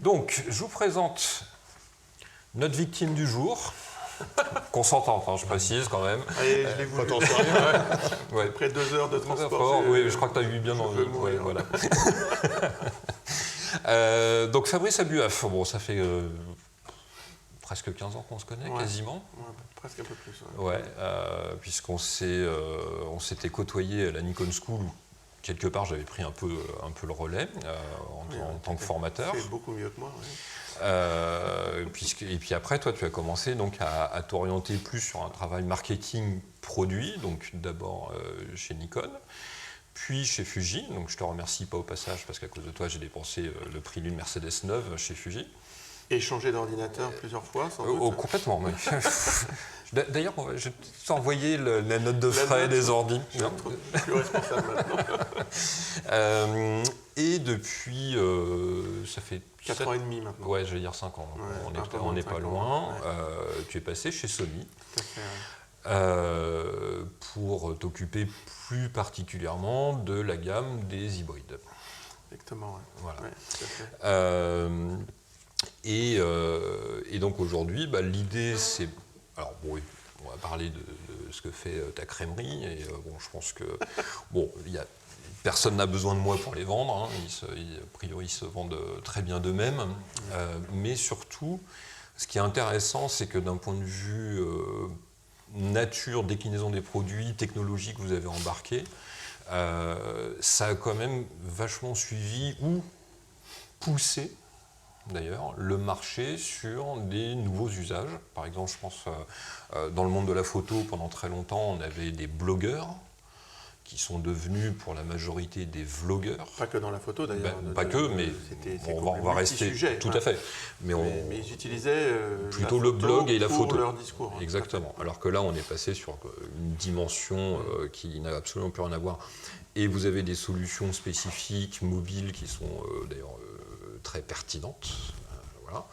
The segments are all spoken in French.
Donc, je vous présente notre victime du jour, consentante, hein, je précise quand même. Allez, je l'ai voulu. Quand on sait rien, Ouais. Après 2 heures de transport. Oui, je crois que tu as eu bien dans le... Ouais, voilà. Donc, Fabrice Abuaf, bon, ça fait presque 15 ans qu'on se connaît, quasiment. Ouais, presque un peu plus. Ouais, puisqu'on s'était côtoyé à la Nikon School, où quelque part j'avais pris un peu le relais en tant que formateur. C'est beaucoup mieux que moi. Oui. Et puis après, toi, tu as commencé donc à t'orienter plus sur un travail marketing produit, donc d'abord chez Nikon, puis chez Fuji. Donc je te remercie pas au passage parce qu'à cause de toi, j'ai dépensé le prix d'une Mercedes neuve chez Fuji. Et changer d'ordinateur plusieurs fois, sans doute. Complètement. Mais... D'ailleurs, je vais t'envoyer la note de frais des ordi. Je suis plus responsable maintenant. Et depuis, ça fait 4 ans et demi maintenant. Ouais, je vais dire 5 ans. Ouais, on n'est pas loin. Ouais. Tu es passé chez Sony. Tout à fait, pour t'occuper plus particulièrement de la gamme des hybrides. Exactement, ouais. Voilà. Ouais, tout à fait. Et donc aujourd'hui, l'idée c'est... Alors bon, oui, on va parler de ce que fait ta crèmerie. Et bon, je pense que... Bon, personne n'a besoin de moi pour les vendre. Hein. A priori, ils se vendent très bien d'eux-mêmes. Mais surtout, ce qui est intéressant, c'est que d'un point de vue nature, déclinaison des produits, technologie que vous avez embarqué, ça a quand même vachement suivi ou poussé d'ailleurs le marché sur des nouveaux usages. Par exemple, je pense dans le monde de la photo, pendant très longtemps, on avait des blogueurs qui sont devenus pour la majorité des vlogueurs. Pas que dans la photo d'ailleurs. Pas que, mais on va rester tout à fait. Mais ils utilisaient plutôt le blog et la photo. Pour leur discours. Exactement. Alors que là, on est passé sur une dimension qui n'a absolument plus rien à voir. Et vous avez des solutions spécifiques, mobiles, qui sont d'ailleurs très pertinentes. Voilà.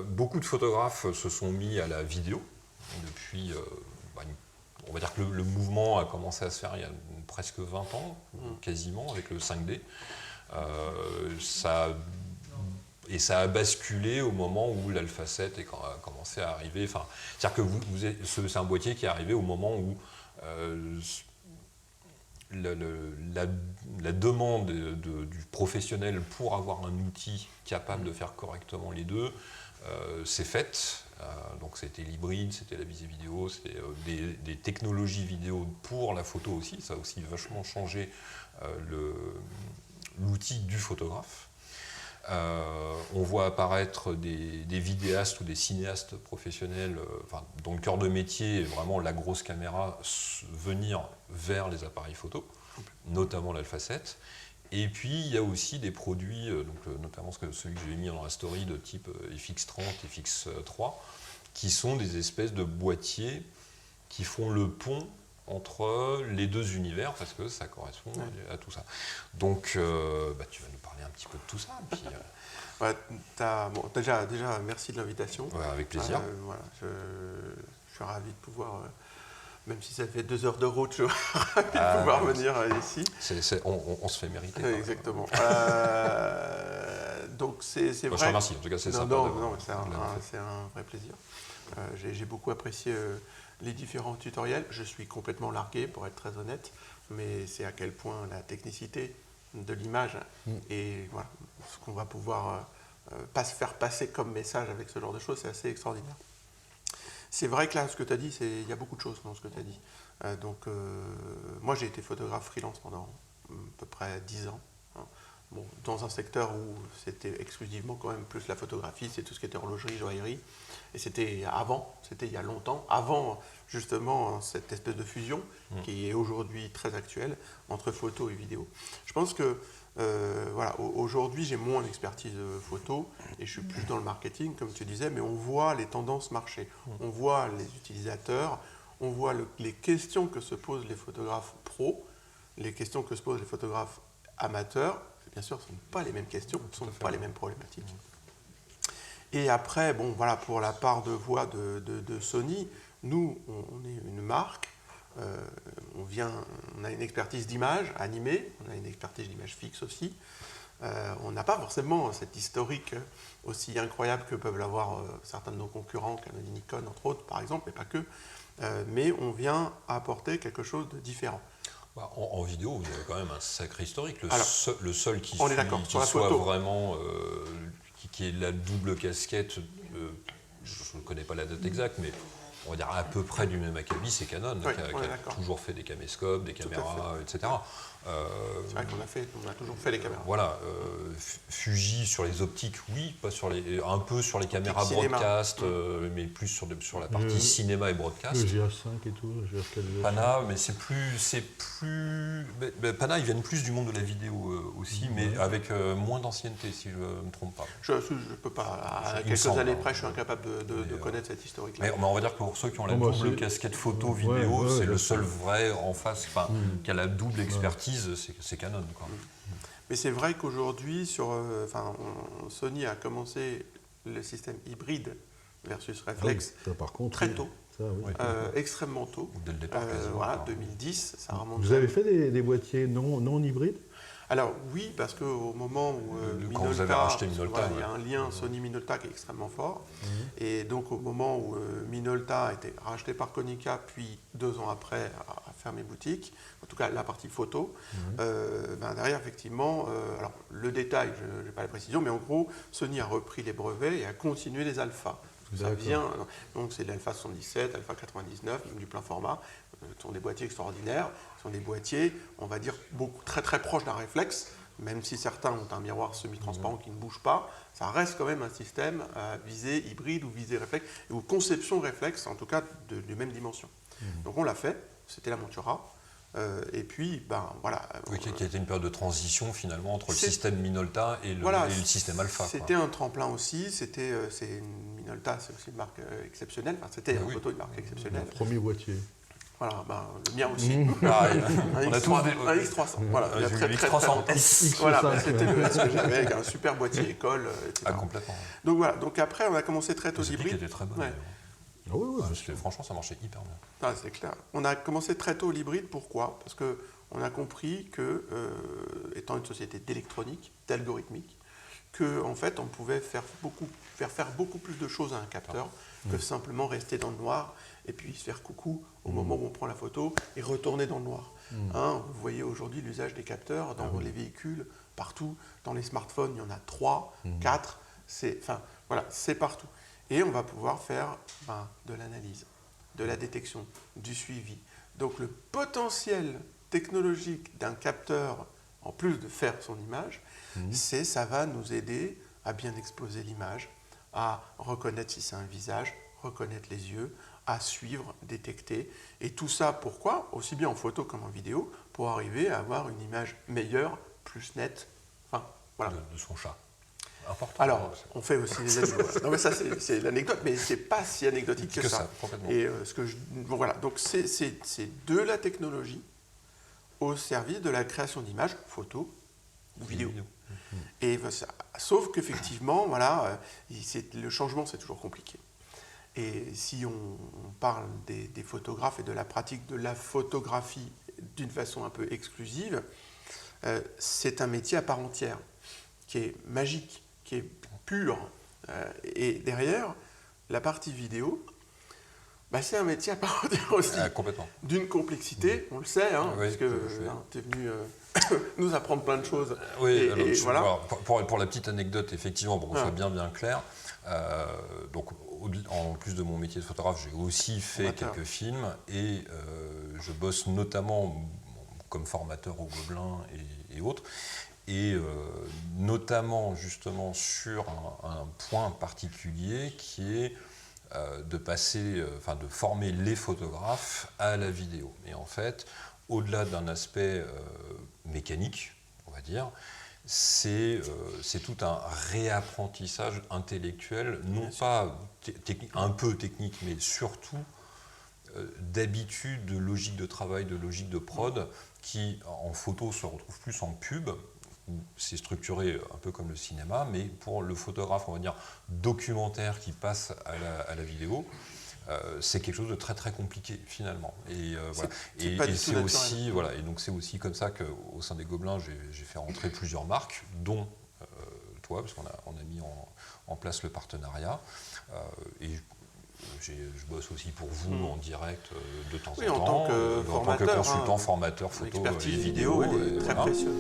Beaucoup de photographes se sont mis à la vidéo depuis... on va dire que le mouvement a commencé à se faire il y a presque 20 ans, quasiment, avec le 5D. Ça a basculé au moment où l'Alpha 7 a commencé à arriver. Enfin, c'est-à-dire que c'est un boîtier qui est arrivé au moment où la demande du professionnel pour avoir un outil capable de faire correctement les deux s'est faite. Donc c'était l'hybride, c'était la visée vidéo, c'était des technologies vidéo pour la photo aussi. Ça a aussi vachement changé l'outil du photographe. On voit apparaître des vidéastes ou des cinéastes professionnels, dont le cœur de métier est vraiment la grosse caméra, venir vers les appareils photo, notamment l'Alpha 7. Et puis il y a aussi des produits, notamment celui que j'ai mis dans la story de type FX30, FX3, qui sont des espèces de boîtiers qui font le pont entre les deux univers, parce que ça correspond à tout ça. Donc tu vas nous parler un petit peu de tout ça. Puis, déjà, merci de l'invitation. Ouais, avec plaisir. Voilà, je suis ravi de pouvoir... Même si ça fait 2 heures de route, je suis ravi de pouvoir venir ici. On se fait mériter. Exactement. Donc c'est vrai. Je te remercie, en tout cas c'est sympa. Non, c'est un vrai plaisir. J'ai beaucoup apprécié les différents tutoriels. Je suis complètement largué, pour être très honnête, mais c'est à quel point la technicité de l'image et voilà, ce qu'on va pouvoir faire passer comme message avec ce genre de choses, c'est assez extraordinaire. C'est vrai que là, ce que tu as dit, il y a beaucoup de choses dans ce que tu as dit. Moi, j'ai été photographe freelance pendant à peu près 10 ans. Hein. Bon, dans un secteur où c'était exclusivement quand même plus la photographie, c'est tout ce qui était horlogerie, joaillerie. Et c'était il y a longtemps, avant justement cette espèce de fusion qui est aujourd'hui très actuelle entre photo et vidéo. Je pense que voilà, aujourd'hui j'ai moins d'expertise photo et je suis plus dans le marketing comme tu disais, mais on voit les tendances marché, on voit les utilisateurs, on voit les questions que se posent les photographes pros, les questions que se posent les photographes amateurs. Bien sûr, ce ne sont pas les mêmes questions, ce ne sont pas les mêmes problématiques. Et après, bon, voilà, pour la part de voix de Sony, nous, on est une marque, on a une expertise d'image animée, on a une expertise d'image fixe aussi, on n'a pas forcément cet historique aussi incroyable que peuvent l'avoir certains de nos concurrents, Canon et Nikon entre autres par exemple, mais pas que. Mais on vient apporter quelque chose de différent. En vidéo, vous avez quand même un sacré historique. Alors, le seul qui, on est d'accord, sur la soit photo. vraiment, qui est la double casquette, je ne connais pas la date exacte, mais on va dire à peu près du même acabit, c'est Canon, Oui, qui a toujours fait des caméscopes, des caméras, etc. C'est vrai qu'on a toujours fait les caméras. Voilà, Fuji sur les optiques, oui, pas sur un peu sur les caméras broadcast, mais plus sur la partie cinéma et broadcast. Le GH5 et tout, le GH4. Pana, mais c'est plus. Pana, ils viennent plus du monde de la vidéo aussi, mais avec moins d'ancienneté, si je ne me trompe pas. Je ne peux pas, à quelques années près, je suis incapable de connaître cette historique-là. Mais on va dire que pour ceux qui ont la double casquette photo-vidéo, c'est le seul vrai en face, qui a la double expertise, c'est Canon. Quoi. Mais c'est vrai qu'aujourd'hui, Sony a commencé le système hybride versus réflexe très tôt, extrêmement tôt. Dès le départ, voilà, 2010, ça remonte. Vous avez fait des boîtiers non hybrides? Alors oui, parce qu'au moment où quand vous avez racheté Minolta, il y a un lien Sony-Minolta qui est extrêmement fort. Et donc au moment où Minolta a été racheté par Konica, puis 2 ans après a fermé boutique, en tout cas la partie photo, derrière effectivement, alors le détail, je n'ai pas la précision, mais en gros, Sony a repris les brevets et a continué les alphas. Ça vient, donc c'est l'Alpha 77, Alpha 99, donc du plein format. Ce sont des boîtiers extraordinaires, ce sont des boîtiers, on va dire, très très proches d'un réflexe, même si certains ont un miroir semi-transparent qui ne bouge pas, ça reste quand même un système à visée hybride ou visée réflexe, ou conception réflexe, en tout cas de même dimension. Donc on l'a fait, c'était la Montura. Et puis, voilà. Oui, qui a été une période de transition finalement entre le système Minolta et le système Alpha. C'était un tremplin aussi. Minolta, c'est aussi une marque exceptionnelle. Enfin, c'était en photo une marque exceptionnelle. Le premier boîtier. Voilà, le mien aussi. On a tous un X300. Voilà, il y a très X300 S. Voilà, c'était le S que j'avais avec un super boîtier école, etc. Ah, complètement. Donc voilà. Donc après, on a commencé très tôt l'hybride. Était très bonne. Franchement, ça marchait hyper bien. Ah, c'est clair. On a commencé très tôt l'hybride. Pourquoi? Parce qu'on a compris que, étant une société d'électronique, d'algorithmique, qu'en fait, on pouvait faire beaucoup plus de choses à un capteur que simplement rester dans le noir et puis se faire coucou au moment où on prend la photo et retourner dans le noir. Vous voyez aujourd'hui l'usage des capteurs dans les véhicules, partout. Dans les smartphones, il y en a 3, 4. C'est partout. Et on va pouvoir faire de l'analyse, de la détection, du suivi. Donc le potentiel technologique d'un capteur, en plus de faire son image, ça va nous aider à bien exposer l'image, à reconnaître si c'est un visage, reconnaître les yeux, à suivre, détecter. Et tout ça, pourquoi? Aussi bien en photo qu'en vidéo, pour arriver à avoir une image meilleure, plus nette. Voilà. De son chat. Important. Alors, on fait aussi les animaux. Non, mais ça, c'est l'anecdote, mais c'est pas si anecdotique que ça. Et voilà. Donc, c'est de la technologie au service de la création d'images, photo ou vidéo. Et sauf qu'effectivement, voilà, le changement, c'est toujours compliqué. Et si on parle des photographes et de la pratique de la photographie d'une façon un peu exclusive, c'est un métier à part entière, qui est magique, qui est pur. Et derrière, la partie vidéo, c'est un métier à part entière aussi. Complètement. D'une complexité, on le sait, parce que tu es venu nous apprendre plein de choses. Oui, voilà. Pour la petite anecdote, effectivement, pour qu'on soit bien clair, donc en plus de mon métier de photographe, j'ai aussi fait quelques films et je bosse notamment comme formateur au Gobelin et autres. Et notamment justement sur un point particulier qui est de former les photographes à la vidéo. Et en fait, au-delà d'un aspect mécanique, on va dire, c'est tout un réapprentissage intellectuel, non pas un peu technique, mais surtout d'habitude, de logique de travail, de logique de prod, qui en photo se retrouve plus en pub. C'est structuré un peu comme le cinéma, mais pour le photographe, on va dire, documentaire qui passe à la vidéo, c'est quelque chose de très très compliqué finalement. Et c'est aussi comme ça qu'au sein des Gobelins, j'ai fait rentrer plusieurs marques, dont fois, parce qu'on a mis en place le partenariat. Et je bosse aussi pour vous en direct de temps en temps, en tant que en tant que formateur, consultant, formateur, photo et l'expertise vidéo. vidéo, elle est très précieuse.